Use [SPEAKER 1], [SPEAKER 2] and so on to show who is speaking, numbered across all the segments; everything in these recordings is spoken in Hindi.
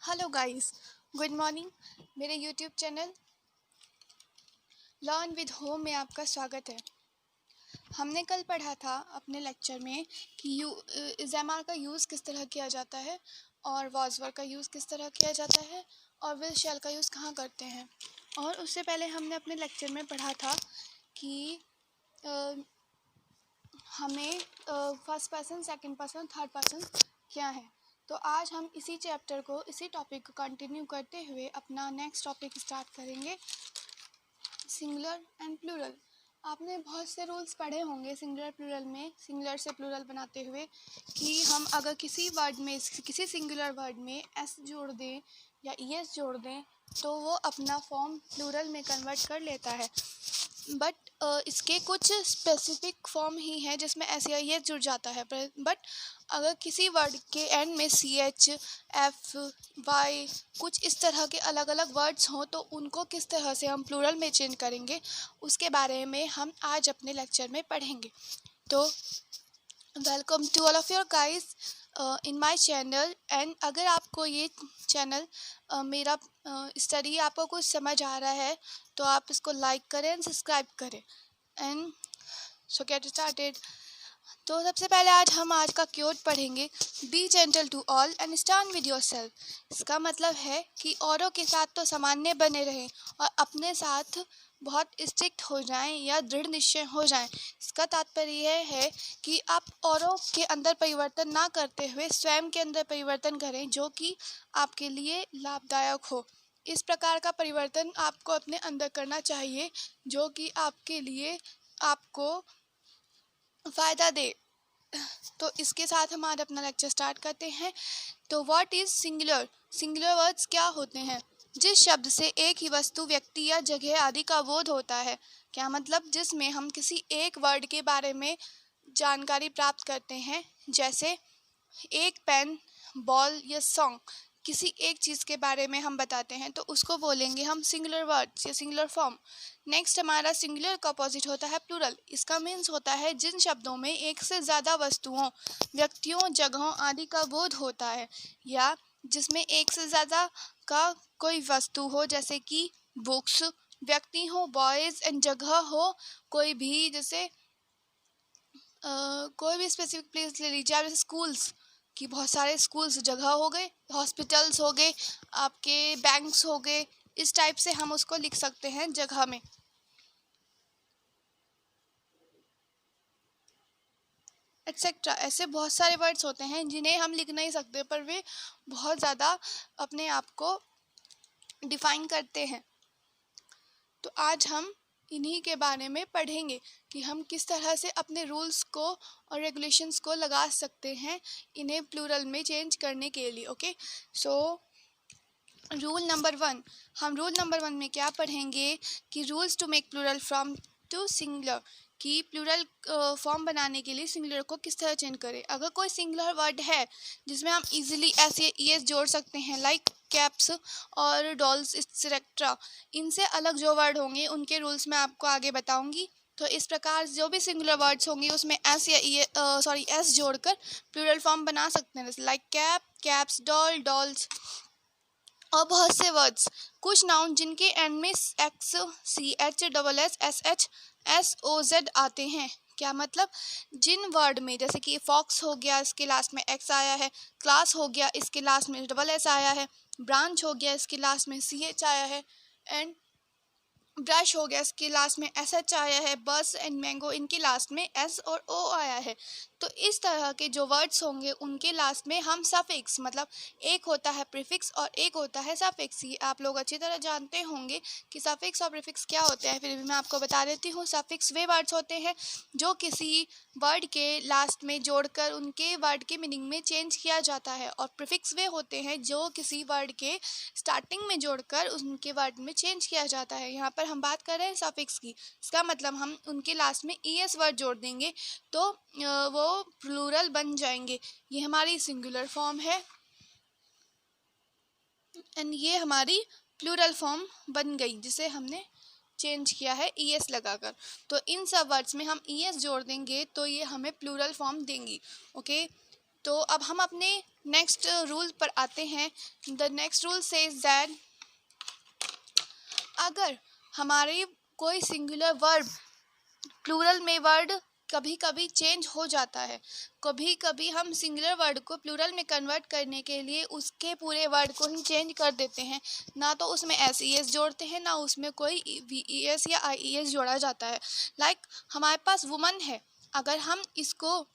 [SPEAKER 1] Hello guys, good morning. मेरे YouTube channel learn with home में आपका स्वागत है। हमने कल पढ़ा था अपने लेक्चर में कि इज़एमआर का यूज़ किस तरह किया जाता है और वॉजवर्ड का यूज़ किस तरह किया जाता है और विल शेल का यूज़ कहाँ करते हैं। और उससे पहले हमने अपने लेक्चर में पढ़ा था कि हमें first person, second person, third person क्या है। तो आज हम इसी चैप्टर को, इसी टॉपिक को कंटिन्यू करते हुए अपना नेक्स्ट टॉपिक स्टार्ट करेंगे, सिंगुलर एंड प्लूरल। आपने बहुत से रूल्स पढ़े होंगे सिंगुलर प्लूरल में, सिंगुलर से प्लूरल बनाते हुए, कि हम अगर किसी वर्ड में, किसी सिंगुलर वर्ड में एस जोड़ दें या ईएस जोड़ दें तो वो अपना फॉर्म प्लूरल में कन्वर्ट कर लेता है। बट इसके कुछ स्पेसिफिक फॉर्म ही हैं जिसमें एस या ईएस जुड़ जाता है। बट अगर किसी वर्ड के एंड में सी एच, एफ, वाई, कुछ इस तरह के अलग अलग वर्ड्स हों तो उनको किस तरह से हम प्लूरल में चेंज करेंगे, उसके बारे में हम आज अपने लेक्चर में पढ़ेंगे। तो welcome to all of your guys in my channel. And अगर आपको ये चैनल मेरा स्टडी आपको कुछ समझ आ रहा है तो आप इसको लाइक करें एंड सब्सक्राइब करें। And so get started. तो सबसे पहले आज का क्योट पढ़ेंगे, be gentle to all and stand with yourself. इसका मतलब है कि औरों के साथ तो सामान्य बने रहें और अपने साथ बहुत स्ट्रिक्ट हो जाएं या दृढ़ निश्चय हो जाएं। इसका तात्पर्य यह है कि आप औरों के अंदर परिवर्तन ना करते हुए स्वयं के अंदर परिवर्तन करें जो कि आपके लिए लाभदायक हो। इस प्रकार का परिवर्तन आपको अपने अंदर करना चाहिए जो कि आपके लिए आपको फ़ायदा दे। तो इसके साथ हम आज अपना लेक्चर स्टार्ट करते हैं। तो what is singular? Singular words क्या होते हैं? जिस शब्द से एक ही वस्तु, व्यक्ति या जगह आदि का बोध होता है। क्या मतलब? जिसमें हम किसी एक वर्ड के बारे में जानकारी प्राप्त करते हैं, जैसे एक पेन, बॉल या सॉन्ग। किसी एक चीज़ के बारे में हम बताते हैं तो उसको बोलेंगे हम सिंगुलर वर्ड्स या सिंगुलर फॉर्म। नेक्स्ट हमारा सिंगुलर का अपोजिट होता है प्लूरल। इसका मीन्स होता है जिन शब्दों में एक से ज़्यादा वस्तुओं, व्यक्तियों, जगहों आदि का बोध होता है, या जिसमें एक से ज़्यादा का कोई वस्तु हो, जैसे कि बुक्स, व्यक्ति हो, बॉयज़, एंड जगह हो कोई भी, जैसे कोई भी स्पेसिफिक प्लेस ले लीजिए आप, जैसे स्कूल्स कि बहुत सारे स्कूल्स जगह हो गए, हॉस्पिटल्स हो गए, आपके बैंक्स हो गए। इस टाइप से हम उसको लिख सकते हैं जगह में। एक्सेट्रा। ऐसे बहुत सारे वर्ड्स होते हैं जिन्हें हम लिख नहीं सकते पर वे बहुत ज़्यादा अपने आप को डिफाइन करते हैं। तो आज हम इन्हीं के बारे में पढ़ेंगे कि हम किस तरह से अपने रूल्स को और रेगुलेशंस को लगा सकते हैं इन्हें प्लूरल में चेंज करने के लिए। Okay, so rule number 1। हम रूल नंबर 1 में क्या पढ़ेंगे कि rules to make plural from to singular, कि प्लूरल फॉर्म बनाने के लिए सिंगुलर को किस तरह चेंज करें। अगर कोई सिंगुलर वर्ड है जिसमें हम इजीली ऐसे ईएस जोड़ सकते हैं, लाइक कैप्स और डॉल्स एक्सेट्रा, इनसे अलग जो वर्ड होंगे उनके रूल्स मैं आपको आगे बताऊंगी। तो इस प्रकार जो भी सिंगुलर वर्ड्स होंगे उसमें एस या एस जोड़कर प्लूरल फॉर्म बना सकते हैं, जैसे like cap, caps, doll, dolls. और बहुत से वर्ड्स, कुछ नाउन जिनके एंड में X, C H, double S, S H, S O Z आते हैं। क्या मतलब? जिन वर्ड में, जैसे कि फॉक्स हो गया, इसके लास्ट में एक्स आया है, क्लास हो गया, इसके लास्ट में डबल एस आया है, ब्रांच हो गया, इसके लास्ट में सी एच आया है, एंड ब्रश हो गया, इसके लास्ट में एस एच आया है, बस एंड मैंगो इनके लास्ट में एस और ओ आया है। तो इस तरह के जो वर्ड्स होंगे उनके लास्ट में हम सफिक्स, मतलब एक होता है प्रीफिक्स और एक होता है सफिक्स। ये आप लोग अच्छी तरह जानते होंगे कि सफिक्स और प्रीफिक्स क्या होते हैं, फिर भी मैं आपको बता देती हूँ। सफिक्स वे वर्ड्स होते हैं जो किसी वर्ड के लास्ट में जोड़कर उनके वर्ड के मीनिंग में चेंज किया जाता है, और प्रीफिक्स वे होते हैं जो किसी वर्ड के स्टार्टिंग में जोड़कर उनके वर्ड में चेंज किया जाता है। यहाँ पर हम बात कर रहे हैं सफिक्स की। इसका मतलब हम उनके लास्ट में ईएस वर्ड जोड़ देंगे तो वो प्लूरल बन जाएंगे। ये हमारी सिंगुलर फॉर्म है एंड ये हमारी प्लूरल फॉर्म बन गई जिसे हमने चेंज किया है ईएस लगाकर। तो इन सब वर्ड्स में हम ईएस जोड़ देंगे तो ये हमें प्लूरल फॉर्म देंगी। ओके, तो अब हम अपने नेक्स्ट रूल पर आते हैं। The next rule says that अगर हमारे कोई सिंगुलर वर्ब प्लूरल में वर्ड कभी कभी चेंज हो जाता है, कभी कभी हम सिंगुलर वर्ड को प्लूरल में कन्वर्ट करने के लिए उसके पूरे वर्ड को ही चेंज कर देते हैं, ना तो उसमें एस ई एस जोड़ते हैं, ना उसमें कोई वी ई एस या आई ई एस जोड़ा जाता है। लाइक हमारे पास वुमन है, अगर हम इसको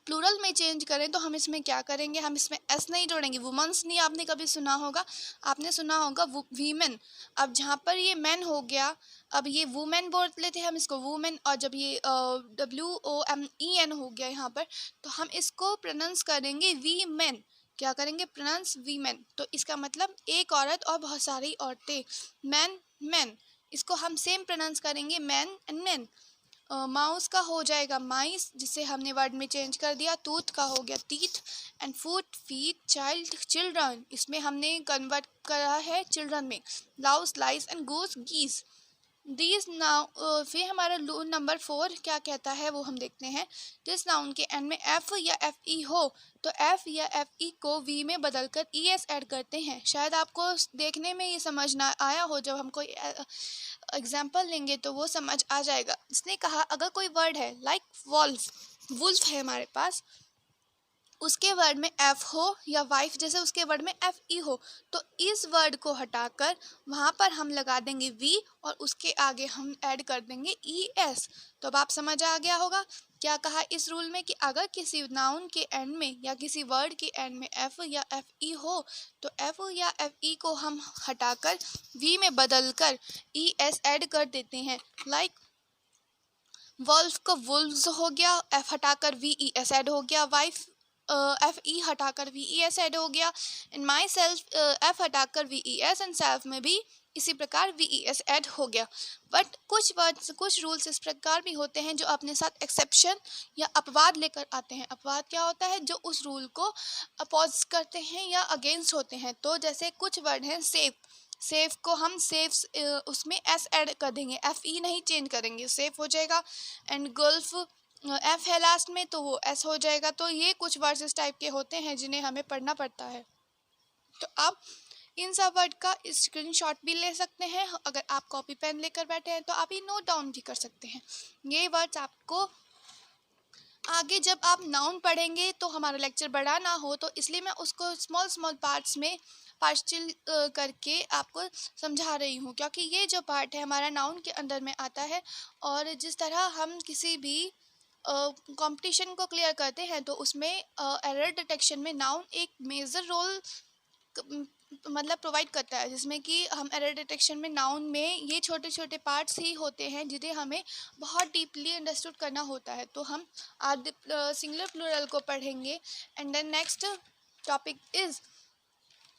[SPEAKER 1] प्लूरल में चेंज करें तो हम इसमें क्या करेंगे, हम इसमें एस नहीं जोड़ेंगे। वुमेन्स नहीं आपने कभी सुना होगा, आपने सुना होगा वीमेन। अब जहाँ पर ये मैन हो गया, अब ये वुमेन बोल लेते हैं हम इसको वुमेन, और जब ये WOMEN हो गया यहाँ पर, तो हम इसको प्रोनाउंस करेंगे वी मैन। क्या करेंगे, प्रोनाउंस वी मैन। तो इसका मतलब एक औरत और बहुत सारी औरतें, मैन मैन, इसको हम सेम प्रोनाउंस करेंगे मैन एंड मैन। माउस का हो जाएगा माइस, जिसे हमने वर्ड में चेंज कर दिया। टूथ का हो गया teeth, and foot feet, child children, इसमें हमने कन्वर्ट करा है चिल्ड्रन में। लाउस लाइस एंड गूस गीस। दिस नाउ फिर हमारा नंबर 4 क्या कहता है वो हम देखते हैं। जिस नाउन के एंड में एफ या एफ ई हो तो एफ या एफ ई को वी में बदलकर ई एस ऐड करते हैं। शायद आपको देखने में ये समझ ना आया हो, जब हम कोई एग्जाम्पल लेंगे तो वो समझ आ जाएगा। इसने कहा अगर कोई वर्ड है लाइक वॉल्फ, वुल्फ है हमारे पास, उसके वर्ड में एफ हो, या वाइफ जैसे उसके वर्ड में एफ ई हो, तो इस वर्ड को हटाकर वहाँ पर हम लगा देंगे वी, और उसके आगे हम ऐड कर देंगे ई एस। तो अब आप समझ आ गया होगा क्या कहा इस रूल में, कि अगर किसी नाउन के एंड में या किसी वर्ड के एंड में एफ या एफ ई हो तो एफ या एफ ई को हम हटाकर वी में बदलकर ई एस ऐड कर देते हैं। लाइक वॉल्फ का वुल्व्स हो गया, एफ हटाकर वी ई एस ऐड हो गया। वाइफ एफ ई हटाकर वी ई एस ऐड हो गया। एंड माई सेल्फ एफ हटाकर V E S, and self में भी इसी प्रकार वी ई एस ऐड हो गया। बट कुछ वर्ड्स, कुछ रूल्स इस प्रकार भी होते हैं जो अपने साथ एक्सेप्शन या अपवाद लेकर आते हैं। अपवाद क्या होता है, जो उस रूल को अपोज करते हैं या अगेंस्ट होते हैं। तो जैसे कुछ वर्ड हैं सेफ, सेफ को हम सेफ उसमें एस ऐड कर देंगे, एफ ई नहीं चेंज करेंगे, सेफ हो जाएगा। एंड गल्फ एफ है लास्ट में तो वो एस हो जाएगा। तो ये कुछ वर्ड्स इस टाइप के होते हैं जिन्हें हमें पढ़ना पड़ता है। तो आप इन सब वर्ड का स्क्रीनशॉट भी ले सकते हैं। अगर आप कॉपी पेन लेकर बैठे हैं तो आप ये नोट डाउन भी कर सकते हैं। ये वर्ड्स आपको आगे जब आप नाउन पढ़ेंगे तो हमारा लेक्चर बड़ा ना हो, तो इसलिए मैं उसको स्मॉल स्मॉल पार्ट्स में पार्शियल करके आपको समझा रही हूँ, क्योंकि ये जो पार्ट है हमारा नाउन के अंदर में आता है। और जिस तरह हम किसी भी कंपटीशन को क्लियर करते हैं तो उसमें एरर डिटेक्शन में नाउन एक मेजर रोल मतलब प्रोवाइड करता है, जिसमें कि हम एरर डिटेक्शन में नाउन में ये छोटे छोटे पार्ट्स ही होते हैं जिन्हें हमें बहुत डीपली अंडरस्टूड करना होता है। तो हम आज सिंगुलर प्लूरल को पढ़ेंगे। And then next topic is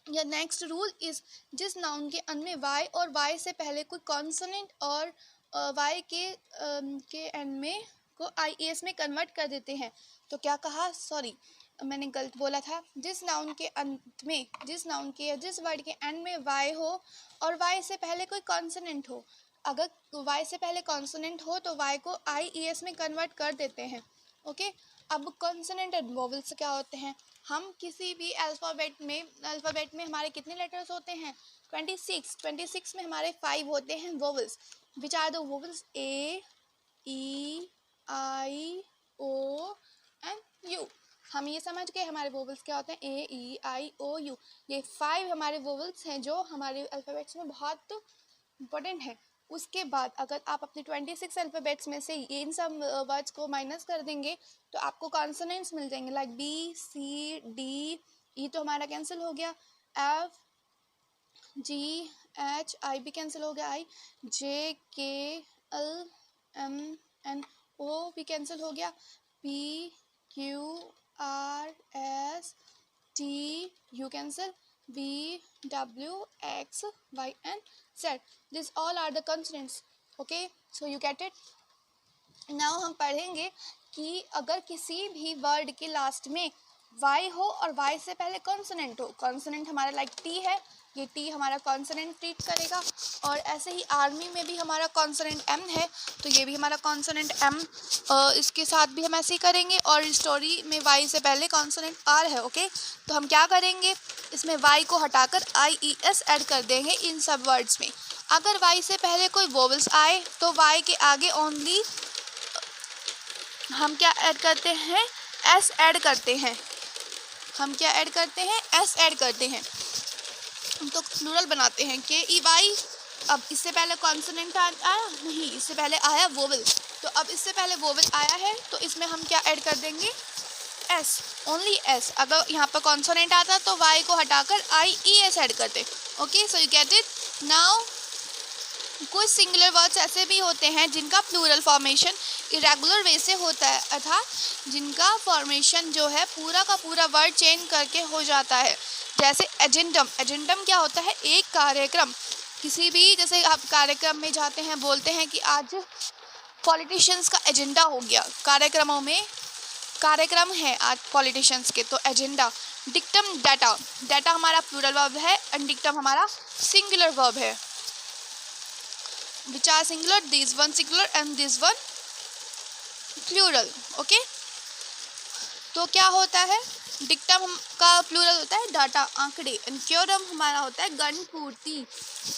[SPEAKER 1] या नेक्स्ट रूल इज, जिस नाउन के अंत में वाई और वाई से पहले कोई कॉन्सोनेंट और वाई के एंड में को आई एस में कन्वर्ट कर देते हैं। तो क्या कहा, सॉरी मैंने गलत बोला था। जिस नाउन के अंत में, जिस नाउन के या जिस वर्ड के एंड में वाई हो और वाई से पहले कोई कॉन्सोनेंट हो, अगर वाई से पहले कॉन्सोनेंट हो तो वाई को आई ई एस में कन्वर्ट कर देते हैं। ओके, अब कॉन्सोनेंट एंड वोवेल्स क्या होते हैं। हम किसी भी अल्फ़ाबेट में हमारे कितने लेटर्स होते हैं, 26 में हमारे 5 होते हैं vowels, which are the vowels A E I O and U. हम ये समझ गए हमारे वोवेल्स क्या होते हैं, ए ई आई ओ यू। ये 5 हमारे वोवेल्स हैं जो हमारे अल्फ़ाबेट्स में बहुत इम्पोर्टेंट है। उसके बाद अगर आप अपने 26 अल्फ़ाबेट्स में से इन सब वर्ड्स को माइनस कर देंगे तो आपको कॉन्सोनेंट्स मिल जाएंगे, लाइक बी सी डी। ई तो हमारा कैंसिल हो गया, एफ जी एच आई भी कैंसिल हो गया, आई जे के एल एम एन ओ भी कैंसिल हो गया, P Q R S T U cancel, V, W, X, Y and Z. These all are the consonants. Okay, so you get it. Now हम पढ़ेंगे कि अगर किसी भी वर्ड के लास्ट में वाई हो और वाई से पहले कॉन्सोनेंट हो। कॉन्सोनेंट हमारा लाइक टी है, ये टी हमारा कॉन्सोनेंट ट्रीट करेगा। और ऐसे ही आर्मी में भी हमारा कॉन्सोनेंट एम है, तो ये भी हमारा कॉन्सोनेंट एम, इसके साथ भी हम ऐसे ही करेंगे। और स्टोरी में वाई से पहले कॉन्सोनेंट आर है। ओके, तो हम क्या करेंगे, इसमें वाई को हटाकर आई ई एस ऐड कर देंगे इन सब वर्ड्स में। अगर वाई से पहले कोई वोवल्स आए तो वाई के आगे ओनली हम क्या ऐड करते हैं, एस ऐड करते हैं। हम क्या ऐड करते हैं, एस ऐड करते हैं। तो प्लूरल बनाते हैं के ई वाई। अब इससे पहले कॉन्सोनेंट आया नहीं, इससे पहले आया वोवल, तो अब इससे पहले वोवल आया है तो इसमें हम क्या ऐड कर देंगे, एस, ओनली एस। अगर यहाँ पर कॉन्सोनेंट आता तो वाई को हटाकर आई ई एस ऐड करते। Okay, so you get it now. कुछ सिंगुलर वर्ड्स ऐसे भी होते हैं जिनका प्लूरल फॉर्मेशन इरेगुलर वे से होता है, अर्थात जिनका फॉर्मेशन जो है पूरा का पूरा वर्ड चेंज करके हो जाता है। जैसे एजेंडम। एजेंडम क्या होता है, एक कार्यक्रम। किसी भी, जैसे आप कार्यक्रम में जाते हैं, बोलते हैं कि आज पॉलिटिशियंस का एजेंडा हो गया, कार्यक्रमों में कार्यक्रम है आज पॉलिटिशियंस के, तो एजेंडा। Dictum, data. डाटा हमारा प्लूरल वर्ब है एंड डिक्टम हमारा सिंगुलर वर्ब है। which are singular, this one singular and this one plural. okay, तो क्या होता है, डिक्टम का प्लूरल होता है डाटा, आंकड़े। एंड क्योरम हमारा होता है गण पूर्ति।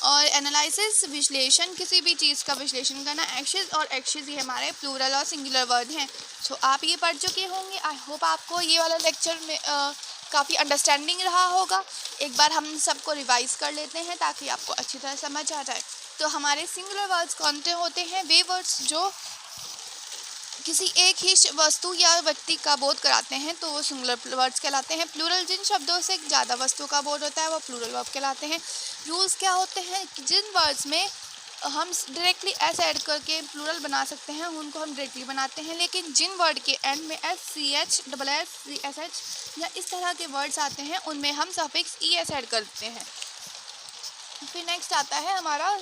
[SPEAKER 1] और एनालिसिस, विश्लेषण, किसी भी चीज़ का विश्लेषण करना। एक्शेस और एक्शेस ये हमारे प्लूरल और सिंगुलर वर्ड हैं। सो आप ये पढ़ चुके होंगे। आई होप आपको ये वाला लेक्चर में काफ़ी अंडरस्टैंडिंग रहा होगा। एक बार हम सबको रिवाइज कर लेते हैं ताकि आपको अच्छी तरह समझ आ जाए। तो हमारे सिंगुलर वर्ड्स कौन से होते हैं, वे वर्ड्स जो किसी एक ही वस्तु या व्यक्ति का बोध कराते हैं तो वो सिंगुलर वर्ड्स कहलाते हैं। प्लूरल, जिन शब्दों से ज़्यादा वस्तु का बोध होता है वो प्लूरल वर्ब कहलाते हैं। रूल्स क्या होते हैं कि जिन वर्ड्स में हम डायरेक्टली एस ऐड करके प्लूरल बना सकते हैं उनको हम डायरेक्टली बनाते हैं, लेकिन जिन वर्ड के एंड में S C H double S C S H या इस तरह के वर्ड्स आते हैं उनमें हम सफिक्स ई एस ऐड करते हैं। फिर नेक्स्ट आता है हमारा,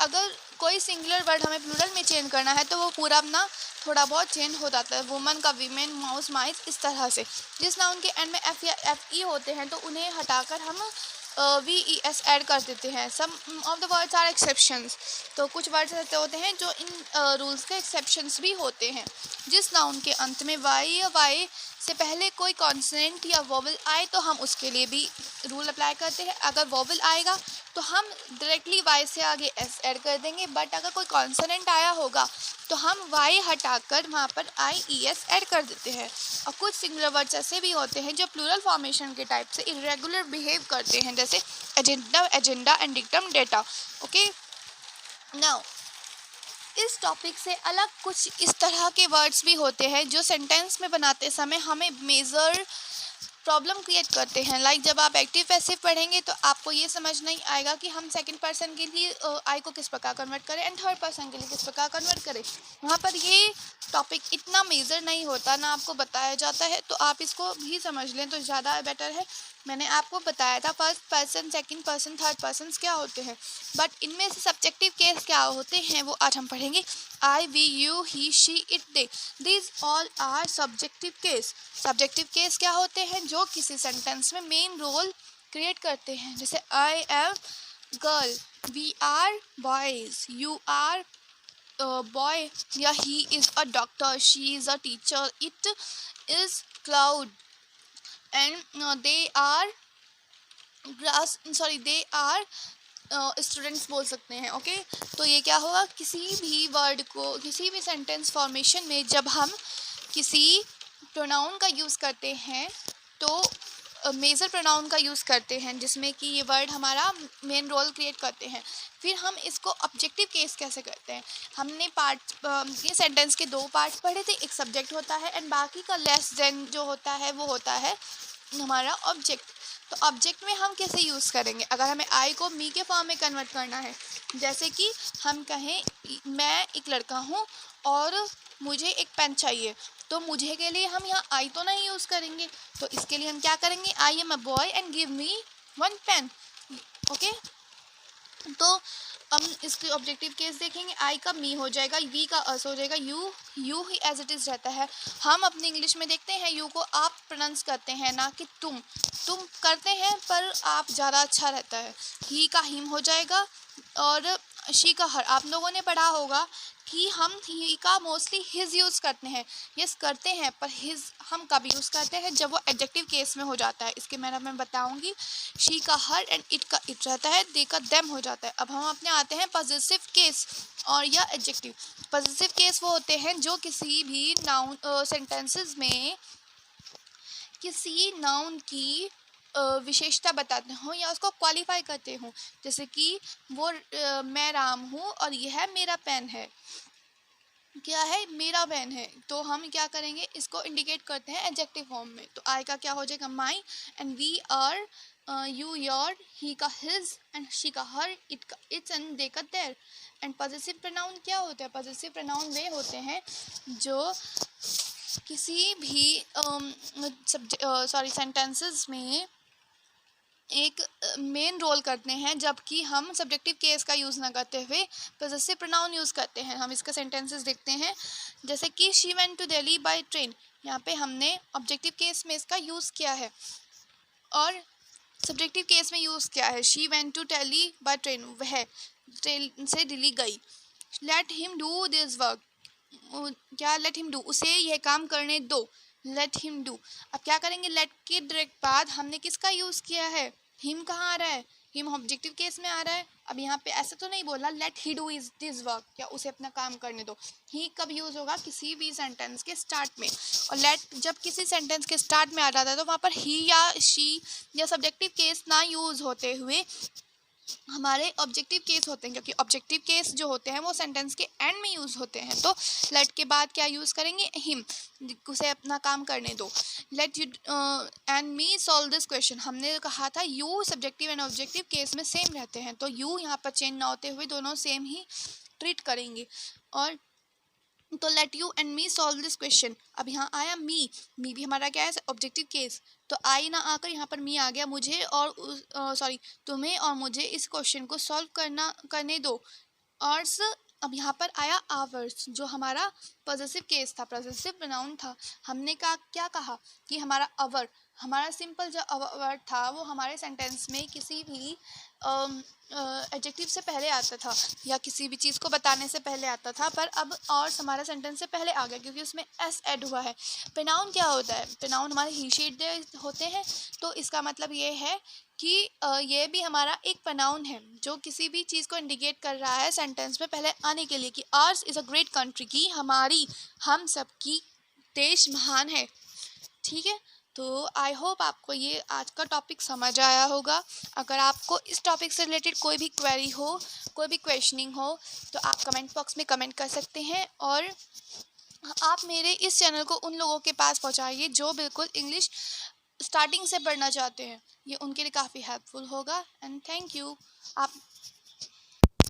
[SPEAKER 1] अगर कोई सिंगुलर वर्ड हमें प्लूरल में चेंज करना है तो वो पूरा अपना थोड़ा बहुत चेंज हो जाता है। वुमन का वीमेन, माउस माइस, इस तरह से। जिस नाउन के एंड में एफ या एफ ई होते हैं तो उन्हें हटाकर हम वी ई एस ऐड कर देते हैं। Some of the words are exceptions, तो कुछ वर्ड्स ऐसे होते हैं जो इन रूल्स के एक्सेप्शंस भी होते हैं। जिस नाउन के अंत में वाई या वाई से पहले कोई कॉन्सोनेंट या वोवल आए तो हम उसके लिए भी रूल अप्लाई करते हैं। अगर वोवल आएगा तो हम डायरेक्टली वाई से आगे एस ऐड कर देंगे, बट अगर कोई कॉन्सोनेंट आया होगा तो हम वाई हटाकर वहाँ पर आई ई एस ऐड कर देते हैं। और कुछ सिंगुलर वर्ड्स ऐसे भी होते हैं जो प्लूरल फॉर्मेशन के टाइप से इरेगुलर बिहेव करते हैं, जैसे agenda, agenda and dictum, data. Okay, now इस टॉपिक से अलग कुछ इस तरह के वर्ड्स भी होते हैं जो सेंटेंस में बनाते समय हमें मेजर प्रॉब्लम क्रिएट करते हैं। लाइक जब आप एक्टिव पैसिव पढ़ेंगे तो आपको ये समझ नहीं आएगा कि हम सेकंड पर्सन के लिए आई को किस प्रकार कन्वर्ट करें एंड थर्ड पर्सन के लिए किस प्रकार कन्वर्ट करें। वहाँ पर ये टॉपिक इतना मेजर नहीं होता, ना आपको बताया जाता है, तो आप इसको भी समझ लें तो ज़्यादा बेटर है। मैंने आपको बताया था first person, second person, third person क्या होते हैं, बट इनमें से सब्जेक्टिव केस क्या होते हैं वो आज हम पढ़ेंगे। I, we, you, he, she, it, they, these all are subjective case. Subjective case क्या होते हैं, जो किसी सेंटेंस में मेन रोल क्रिएट करते हैं। जैसे I am girl, we are boys, you are boy, या he is a doctor, she is a teacher, it is cloud, and they are grass, sorry they are students बोल सकते हैं। ओके, तो ये क्या होगा, किसी भी वर्ड को किसी भी सेंटेंस फॉर्मेशन में जब हम किसी प्रोनाउन का यूज़ करते हैं तो मेजर प्रोनाउन का यूज़ करते हैं जिसमें कि ये वर्ड हमारा मेन रोल क्रिएट करते हैं। फिर हम इसको ऑब्जेक्टिव केस कैसे करते हैं, हमने ये सेंटेंस के 2 पार्ट्स पढ़े थे। एक सब्जेक्ट होता है एंड बाकी का लेस देन जो होता है वो होता है हमारा ऑब्जेक्ट। तो ऑब्जेक्ट में हम कैसे यूज़ करेंगे, अगर हमें आई को मी के फॉर्म में कन्वर्ट करना है, जैसे कि हम कहें मैं एक लड़का हूँ और मुझे एक पेन चाहिए, तो मुझे के लिए हम यहाँ आई तो नहीं यूज़ करेंगे, तो इसके लिए हम क्या करेंगे, I am a boy and give me 1 pen. Okay, तो हम इसके ऑब्जेक्टिव केस देखेंगे। आई का मी हो जाएगा, वी का अस हो जाएगा, यू ही एज इट इज़ रहता है। हम अपनी इंग्लिश में देखते हैं यू को आप प्रोनाउंस करते हैं, ना कि तुम करते हैं, पर आप ज़्यादा अच्छा रहता है। ही का हिम हो जाएगा और शी का हर। आप लोगों ने पढ़ा होगा कि हम ही का मोस्टली हिज यूज़ करते हैं। यस करते हैं, पर हिज हम कब यूज़ करते हैं, जब वो एडजेक्टिव केस में हो जाता है। इसके मैं बताऊंगी। शी का हर एंड इट का इट रहता है, दे का देम हो जाता है। अब हम अपने आते हैं पॉजिटिव केस और या एडजेक्टिव। पॉजिटिव केस वो होते हैं जो किसी भी नाउन सेंटेंसेस में किसी नाउन की विशेषता बताते हों या उसको क्वालिफाई करते हों। जैसे कि वो मैं राम हूँ और यह मेरा पेन है। क्या है, मेरा पेन है, तो हम क्या करेंगे, इसको इंडिकेट करते हैं एडजेक्टिव फॉर्म में। तो आई का क्या हो जाएगा, my, and we our, you your, he का हिज, एंड शी का हर, इट का इट्स, एंड दे का देयर। एंड पॉजेसिव प्रोनाउन क्या होता है, पॉजेसिव प्रोनाउन वे होते हैं जो किसी भी सेंटेंसेस में एक मेन रोल करते हैं, जबकि हम सब्जेक्टिव केस का यूज़ ना करते हुए पॉजेसिव प्रोनाउन यूज़ करते हैं। हम इसका सेंटेंसेस देखते हैं, जैसे कि she went to Delhi by train. यहाँ पे हमने ऑब्जेक्टिव केस में इसका यूज़ किया है और सब्जेक्टिव केस में यूज़ किया है। She went to Delhi by train, वह ट्रेन से दिल्ली गई। Let him do this work, क्या लेट हिम डू, उसे यह काम करने दो, लेट हिम डू। अब क्या करेंगे, लेट के डायरेक्ट बाद हमने किसका यूज़ किया है, हिम कहाँ आ रहा है, हिम ऑब्जेक्टिव केस में आ रहा है। अब यहाँ पे ऐसा तो नहीं बोला let he do is this work, या उसे अपना काम करने दो। ही कब यूज़ होगा, किसी भी सेंटेंस के स्टार्ट में। और लेट जब किसी सेंटेंस के स्टार्ट में आ जाता है तो वहाँ पर ही या शी या सब्जेक्टिव केस ना यूज़ होते हुए हमारे ऑब्जेक्टिव केस होते हैं, क्योंकि ऑब्जेक्टिव केस जो होते हैं वो सेंटेंस के एंड में यूज़ होते हैं। तो लेट के बाद क्या यूज़ करेंगे, हिम, उसे अपना काम करने दो। Let you and me solve this question, हमने कहा था you subjective and objective case में सेम रहते हैं, तो यू यहाँ पर चेंज ना होते हुए दोनों सेम ही ट्रीट करेंगे। और तो let you and me solve this question. अब यहाँ आया मी भी हमारा क्या है, ऑब्जेक्टिव केस। तो आई ना आकर यहाँ पर मी आ गया, मुझे और तुम्हें और मुझे इस क्वेश्चन को सॉल्व करने दो। और अब यहाँ पर आया आवर्स, जो हमारा पॉजेसिव केस था, पॉजेसिव प्रोनाउन था। हमने क्या कहा कि हमारा अवर, हमारा सिंपल जो अवर था वो हमारे सेंटेंस में किसी भी एडजेक्टिव से पहले आता था या किसी भी चीज़ को बताने से पहले आता था, पर अब और हमारा सेंटेंस से पहले आ गया क्योंकि उसमें एस ऐड हुआ है। प्रोनाउन क्या होता है, प्रोनाउन हमारे ही शेड होते हैं। तो इसका मतलब ये है कि ये भी हमारा एक प्रोनाउन है जो किसी भी चीज़ को इंडिकेट कर रहा है सेंटेंस में पहले आने के लिए, कि ours is a great country, की हमारी, हम सबकी देश महान है। ठीक है, तो आई होप आपको ये आज का टॉपिक समझ आया होगा। अगर आपको इस टॉपिक से रिलेटेड कोई भी क्वेरी हो, कोई भी क्वेश्चनिंग हो, तो आप कमेंट बॉक्स में कमेंट कर सकते हैं। और आप मेरे इस चैनल को उन लोगों के पास पहुंचाइए जो बिल्कुल इंग्लिश स्टार्टिंग से पढ़ना चाहते हैं, ये उनके लिए काफ़ी हेल्पफुल होगा। And thank you. आप